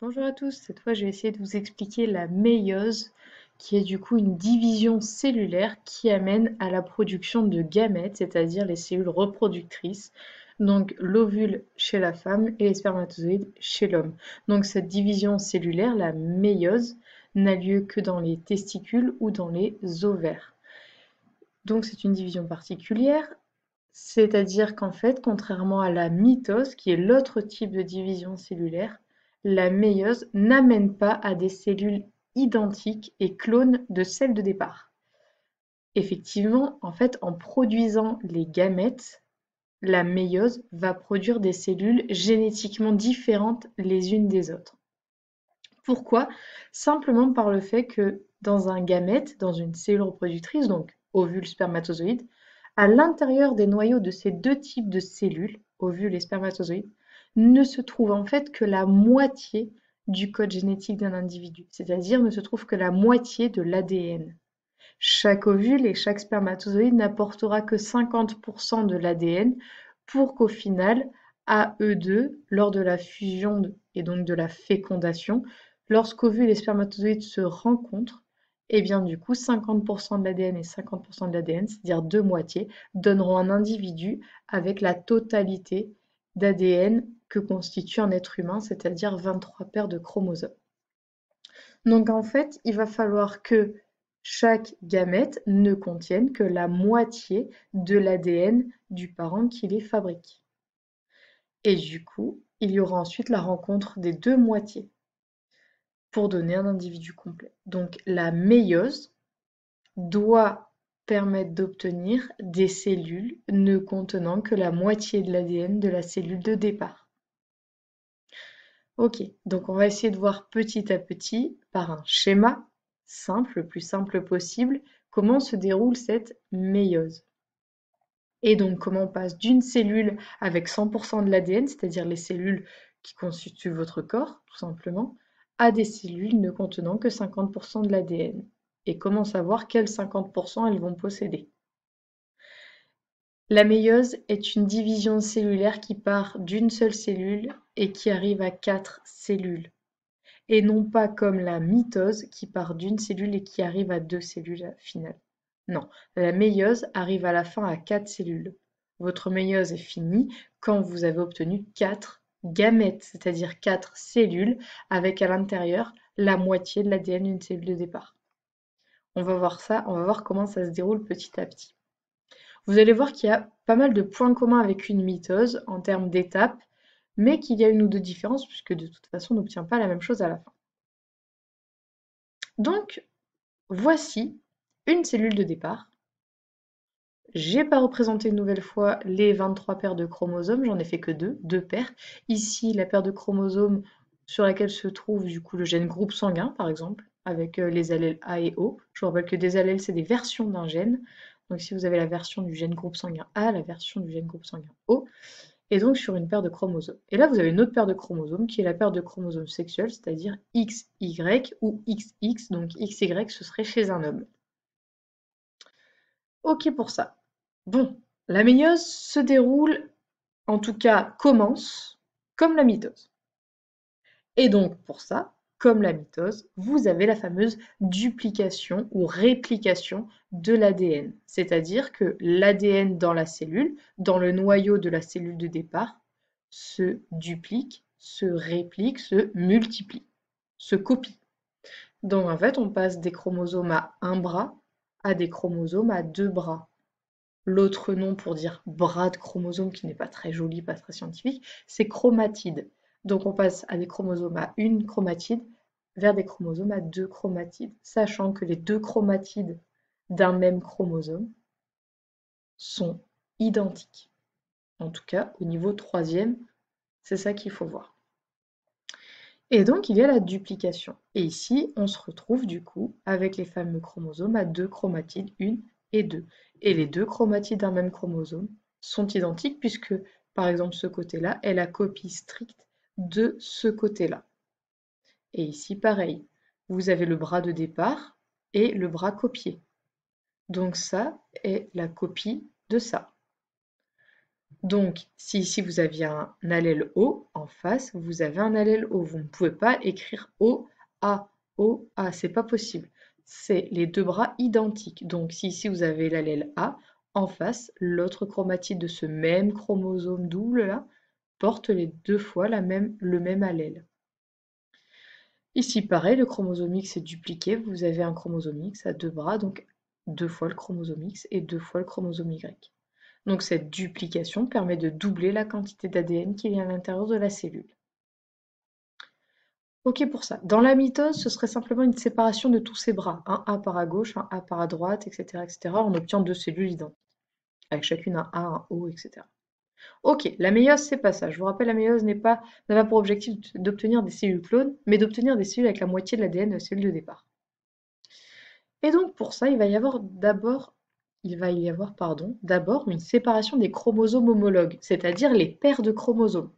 Bonjour à tous, cette fois je vais essayer de vous expliquer la méiose, qui est du coup une division cellulaire qui amène à la production de gamètes, c'est-à-dire les cellules reproductrices, donc l'ovule chez la femme et les spermatozoïdes chez l'homme. Donc cette division cellulaire, la méiose, n'a lieu que dans les testicules ou dans les ovaires. Donc c'est une division particulière, c'est-à-dire qu'en fait, contrairement à la mitose, qui est l'autre type de division cellulaire, la méiose n'amène pas à des cellules identiques et clones de celles de départ. Effectivement, en fait, en produisant les gamètes, la méiose va produire des cellules génétiquement différentes les unes des autres. Pourquoi? Simplement par le fait que dans un gamète, dans une cellule reproductrice, donc ovule, spermatozoïde, à l'intérieur des noyaux de ces deux types de cellules, ovules et spermatozoïdes, ne se trouve en fait que la moitié du code génétique d'un individu, c'est-à-dire ne se trouve que la moitié de l'ADN. Chaque ovule et chaque spermatozoïde n'apportera que 50% de l'ADN pour qu'au final, à eux deux, lors de la fusion et donc de la fécondation, lorsqu'ovules et spermatozoïdes se rencontrent, et bien du coup 50% de l'ADN et 50% de l'ADN, c'est-à-dire deux moitiés, donneront un individu avec la totalité d'ADN que constitue un être humain, c'est-à-dire 23 paires de chromosomes. Donc en fait, il va falloir que chaque gamète ne contienne que la moitié de l'ADN du parent qui les fabrique. Et du coup, il y aura ensuite la rencontre des deux moitiés pour donner un individu complet. Donc la méiose doit permettre d'obtenir des cellules ne contenant que la moitié de l'ADN de la cellule de départ. Ok, donc on va essayer de voir petit à petit, par un schéma simple, le plus simple possible, comment se déroule cette méiose. Et donc comment on passe d'une cellule avec 100% de l'ADN, c'est-à-dire les cellules qui constituent votre corps, tout simplement, à des cellules ne contenant que 50% de l'ADN. Et comment savoir quels 50% elles vont posséder. La méiose est une division cellulaire qui part d'une seule cellule et qui arrive à 4 cellules. Et non pas comme la mitose qui part d'une cellule et qui arrive à deux cellules finales. Non, la méiose arrive à la fin à 4 cellules. Votre méiose est finie quand vous avez obtenu 4 gamètes, c'est-à-dire 4 cellules avec à l'intérieur la moitié de l'ADN d'une cellule de départ. On va voir ça, on va voir comment ça se déroule petit à petit. Vous allez voir qu'il y a pas mal de points communs avec une mitose en termes d'étapes, mais qu'il y a une ou deux différences puisque de toute façon on n'obtient pas la même chose à la fin. Donc, voici une cellule de départ. J'ai pas représenté une nouvelle fois les 23 paires de chromosomes, j'en ai fait que deux paires. Ici, la paire de chromosomes sur laquelle se trouve du coup le gène groupe sanguin, par exemple, avec les allèles A et O. Je vous rappelle que des allèles, c'est des versions d'un gène. Donc si vous avez la version du gène groupe sanguin A, la version du gène groupe sanguin O, et donc sur une paire de chromosomes. Et là, vous avez une autre paire de chromosomes qui est la paire de chromosomes sexuels, c'est-à-dire XY ou XX, donc XY, ce serait chez un homme. Ok pour ça. Bon, la méiose se déroule, en tout cas commence, comme la mitose. Et donc pour ça, comme la mitose, vous avez la fameuse duplication ou réplication de l'ADN. C'est-à-dire que l'ADN dans la cellule, dans le noyau de la cellule de départ, se duplique, se réplique, se multiplie, se copie. Donc en fait, on passe des chromosomes à un bras à des chromosomes à deux bras. L'autre nom pour dire bras de chromosome, qui n'est pas très joli, pas très scientifique, c'est chromatide. Donc on passe à des chromosomes à une chromatide vers des chromosomes à deux chromatides, sachant que les deux chromatides d'un même chromosome sont identiques. En tout cas, au niveau troisième, c'est ça qu'il faut voir. Et donc il y a la duplication. Et ici, on se retrouve du coup avec les fameux chromosomes à deux chromatides, 1 et 2. Et les deux chromatides d'un même chromosome sont identiques puisque, par exemple, ce côté-là est la copie stricte de ce côté-là. Et ici, pareil, vous avez le bras de départ et le bras copié. Donc ça est la copie de ça. Donc, si ici vous aviez un allèle O, en face, vous avez un allèle O. Vous ne pouvez pas écrire O, A, O, A, c'est pas possible. C'est les deux bras identiques. Donc, si ici vous avez l'allèle A, en face, l'autre chromatide de ce même chromosome double là porte les deux fois le même allèle. Ici, pareil, le chromosome X est dupliqué. Vous avez un chromosome X à deux bras, donc deux fois le chromosome X et deux fois le chromosome Y. Donc cette duplication permet de doubler la quantité d'ADN qu'il y a à l'intérieur de la cellule. Ok pour ça. Dans la mitose, ce serait simplement une séparation de tous ces bras. Un A par à gauche, un A par à droite, etc. etc. On obtient deux cellules identiques, avec chacune un A, un O, etc. Ok, la méiose, c'est pas ça. Je vous rappelle, la méiose n'a pas pour objectif d'obtenir des cellules clones, mais d'obtenir des cellules avec la moitié de l'ADN de la cellule de départ. Et donc pour ça, il va y avoir d'abord une séparation des chromosomes homologues, c'est-à-dire les paires de chromosomes.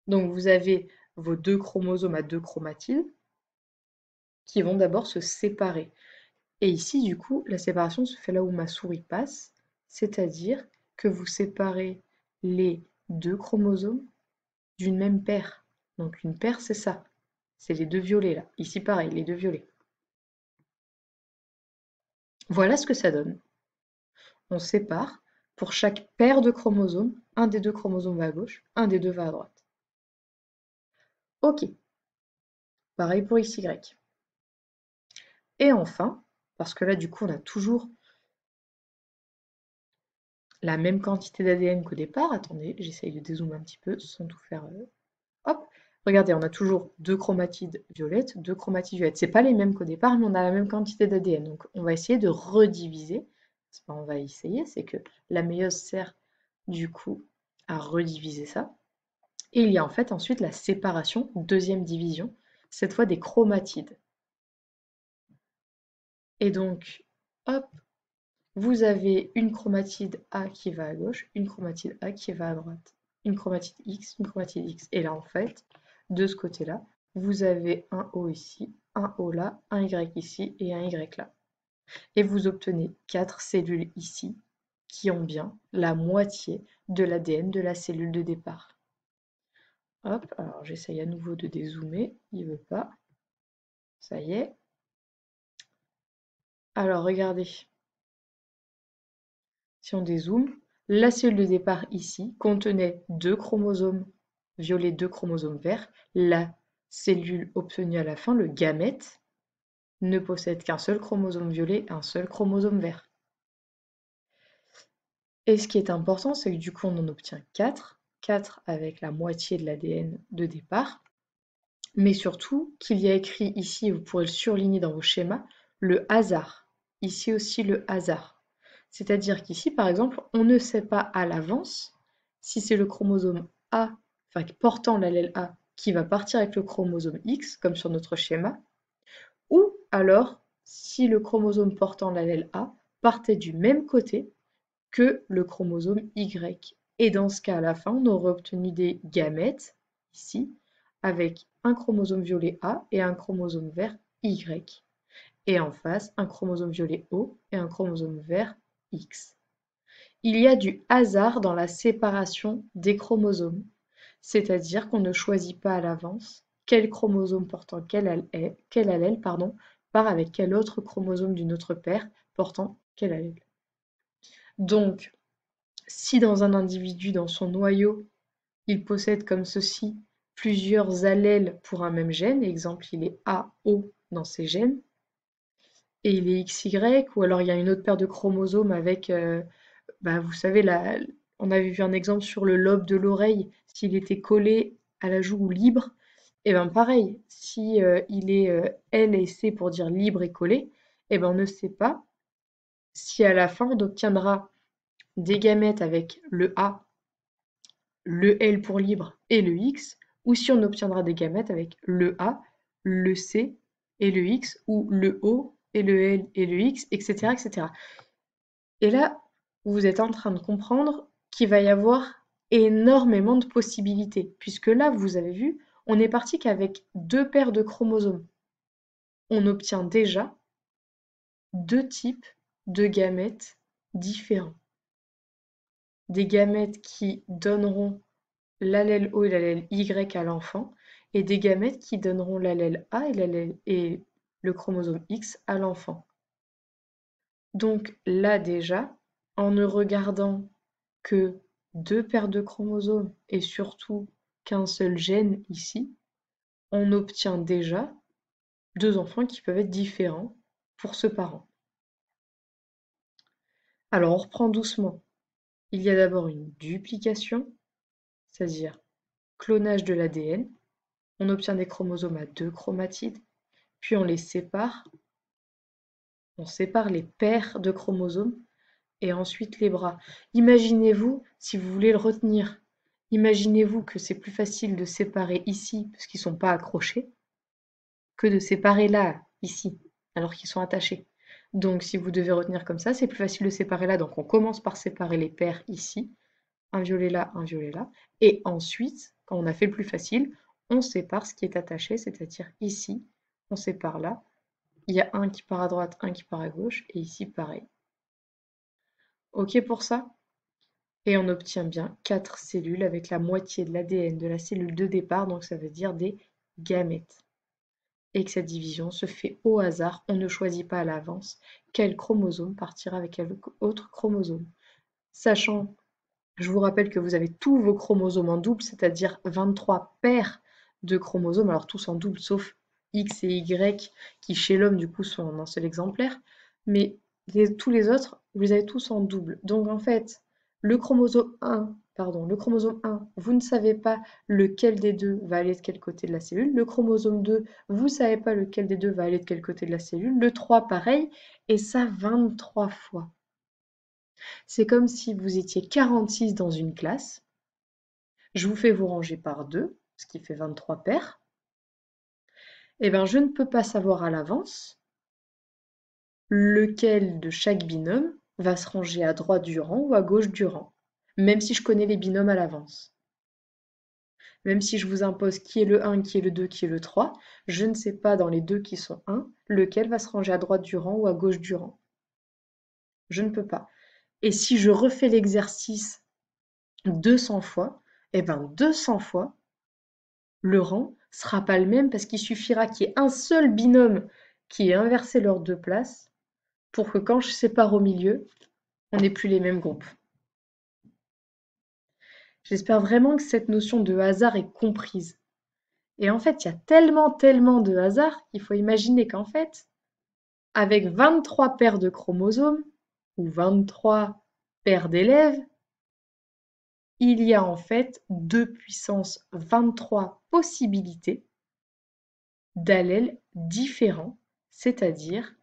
Donc vous avez vos deux chromosomes à deux chromatides qui vont d'abord se séparer. Et ici, du coup, la séparation se fait là où ma souris passe, c'est-à-dire que vous séparez les deux chromosomes d'une même paire. Donc une paire, c'est ça. C'est les deux violets là. Ici, pareil, les deux violets. Voilà ce que ça donne. On sépare pour chaque paire de chromosomes, un des deux chromosomes va à gauche, un des deux va à droite. Ok, pareil pour XY. Et enfin, parce que là du coup on a toujours la même quantité d'ADN qu'au départ, attendez, j'essaye de dézoomer un petit peu sans tout faire. Hop, regardez, on a toujours deux chromatides violettes, deux chromatides violettes. C'est pas les mêmes qu'au départ, mais on a la même quantité d'ADN. Donc on va essayer de rediviser. C'est pas on va essayer, c'est que la méiose sert du coup à rediviser ça. Et il y a en fait ensuite la séparation, deuxième division, cette fois des chromatides. Et donc, hop, vous avez une chromatide A qui va à gauche, une chromatide A qui va à droite, une chromatide X, une chromatide X. Et là, en fait, de ce côté-là, vous avez un O ici, un O là, un Y ici et un Y là. Et vous obtenez 4 cellules ici qui ont bien la moitié de l'ADN de la cellule de départ. Hop, alors j'essaye à nouveau de dézoomer, il veut pas. Ça y est. Alors regardez, si on dézoome, la cellule de départ ici contenait deux chromosomes violets, deux chromosomes verts. La cellule obtenue à la fin, le gamète, ne possède qu'un seul chromosome violet, un seul chromosome vert. Et ce qui est important, c'est que du coup on en obtient 4, 4 avec la moitié de l'ADN de départ, mais surtout qu'il y a écrit ici, vous pourrez le surligner dans vos schémas, le hasard. Ici aussi le hasard. C'est-à-dire qu'ici, par exemple, on ne sait pas à l'avance si c'est le chromosome A, enfin portant l'allèle A, qui va partir avec le chromosome X, comme sur notre schéma, ou alors si le chromosome portant l'allèle A partait du même côté que le chromosome Y. Et dans ce cas, à la fin, on aurait obtenu des gamètes, ici, avec un chromosome violet A et un chromosome vert Y. Et en face, un chromosome violet O et un chromosome vert X. Il y a du hasard dans la séparation des chromosomes, c'est-à-dire qu'on ne choisit pas à l'avance quel chromosome portant quel allèle part avec quel autre chromosome d'une autre paire portant quel allèle. Donc, si dans un individu, dans son noyau, il possède comme ceci plusieurs allèles pour un même gène, exemple il est AO dans ses gènes, et il est XY, ou alors il y a une autre paire de chromosomes avec, vous savez, on avait vu un exemple sur le lobe de l'oreille, s'il était collé à la joue ou libre, et bien pareil, si il est L et C pour dire libre et collé, et ben on ne sait pas si à la fin on obtiendra des gamètes avec le A, le L pour libre et le X, ou si on obtiendra des gamètes avec le A, le C et le X, ou le O et le L et le X, etc. etc. Et là, vous êtes en train de comprendre qu'il va y avoir énormément de possibilités, puisque là, vous avez vu, on est parti qu'avec deux paires de chromosomes. On obtient déjà deux types de gamètes différents. des gamètes qui donneront l'allèle O et l'allèle Y à l'enfant, et des gamètes qui donneront l'allèle A et le chromosome X à l'enfant. Donc là déjà, en ne regardant que 2 paires de chromosomes et surtout qu'un seul gène ici, on obtient déjà 2 enfants qui peuvent être différents pour ce parent. Alors on reprend doucement. Il y a d'abord une duplication, c'est-à-dire clonage de l'ADN. On obtient des chromosomes à 2 chromatides, puis on les sépare. On sépare les paires de chromosomes et ensuite les bras. Imaginez-vous, si vous voulez le retenir, imaginez-vous que c'est plus facile de séparer ici, parce qu'ils ne sont pas accrochés, que de séparer là, ici, alors qu'ils sont attachés. Donc si vous devez retenir comme ça, c'est plus facile de séparer là. Donc on commence par séparer les paires ici, un violet là, et ensuite, quand on a fait le plus facile, on sépare ce qui est attaché, c'est-à-dire ici, on sépare là. Il y a un qui part à droite, un qui part à gauche, et ici pareil. OK pour ça? Et on obtient bien 4 cellules avec la moitié de l'ADN de la cellule de départ, donc ça veut dire des gamètes. Et que cette division se fait au hasard, on ne choisit pas à l'avance quel chromosome partira avec quel autre chromosome. Sachant, je vous rappelle que vous avez tous vos chromosomes en double, c'est-à-dire 23 paires de chromosomes, alors tous en double sauf X et Y qui chez l'homme du coup sont en un seul exemplaire, mais tous les autres, vous les avez tous en double. Donc en fait, le chromosome 1, vous ne savez pas lequel des deux va aller de quel côté de la cellule. Le chromosome 2, vous ne savez pas lequel des deux va aller de quel côté de la cellule. Le 3, pareil, et ça 23 fois. C'est comme si vous étiez 46 dans une classe. Je vous fais vous ranger par 2, ce qui fait 23 paires. Eh bien, je ne peux pas savoir à l'avance lequel de chaque binôme va se ranger à droite du rang ou à gauche du rang, même si je connais les binômes à l'avance. Même si je vous impose qui est le 1, qui est le 2, qui est le 3, je ne sais pas dans les deux qui sont 1, lequel va se ranger à droite du rang ou à gauche du rang. Je ne peux pas. Et si je refais l'exercice 200 fois, eh bien 200 fois, le rang sera pas le même parce qu'il suffira qu'il y ait un seul binôme qui ait inversé leurs deux places pour que quand je sépare au milieu, on n'ait plus les mêmes groupes. J'espère vraiment que cette notion de hasard est comprise. Et en fait, il y a tellement de hasard qu'il faut imaginer qu'en fait, avec 23 paires de chromosomes, ou 23 paires d'élèves, il y a en fait 2 puissance 23 possibilités d'allèles différents, c'est-à-dire,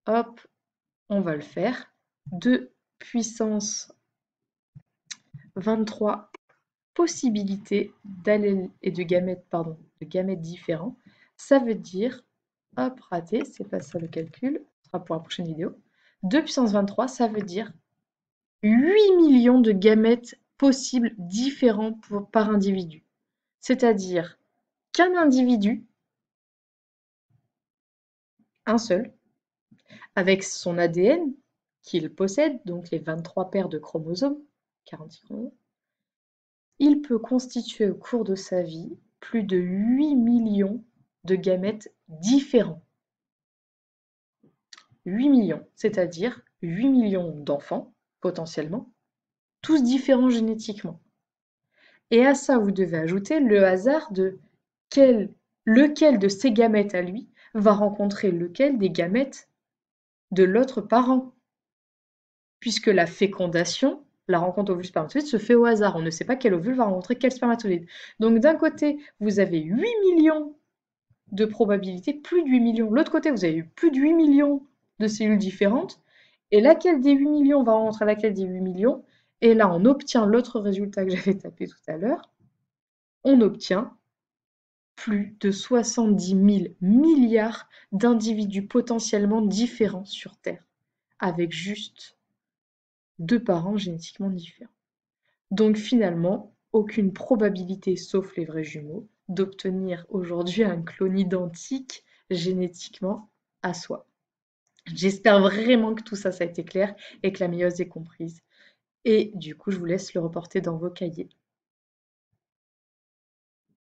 hop, on va le faire, 2 puissance 23 possibilités d'allèles et de gamètes différents. Ça veut dire, hop, raté, c'est pas ça le calcul, ce sera pour la prochaine vidéo. 2 puissance 23, ça veut dire 8 millions de gamètes possibles différents par individu. C'est-à-dire qu'un individu, un seul, avec son ADN qu'il possède, donc les 23 paires de chromosomes, 46 chromosomes, il peut constituer au cours de sa vie plus de 8 millions de gamètes différents. 8 millions, c'est-à-dire 8 millions d'enfants, potentiellement, tous différents génétiquement. Et à ça, vous devez ajouter le hasard de lequel de ces gamètes à lui va rencontrer lequel des gamètes de l'autre parent. Puisque la fécondation, la rencontre ovule-spermatozoïde, se fait au hasard. On ne sait pas quel ovule va rencontrer quel spermatozoïde. Donc d'un côté, vous avez 8 millions de probabilités, plus de 8 millions. De l'autre côté, vous avez plus de 8 millions de cellules différentes. Et laquelle des 8 millions va rencontrer laquelle des 8 millions? Et là, on obtient l'autre résultat que j'avais tapé tout à l'heure. On obtient plus de 70 000 milliards d'individus potentiellement différents sur Terre, avec juste 2 parents génétiquement différents. Donc finalement, aucune probabilité, sauf les vrais jumeaux, d'obtenir aujourd'hui un clone identique génétiquement à soi. J'espère vraiment que tout ça, ça a été clair et que la méiose est comprise. Et du coup, je vous laisse le reporter dans vos cahiers.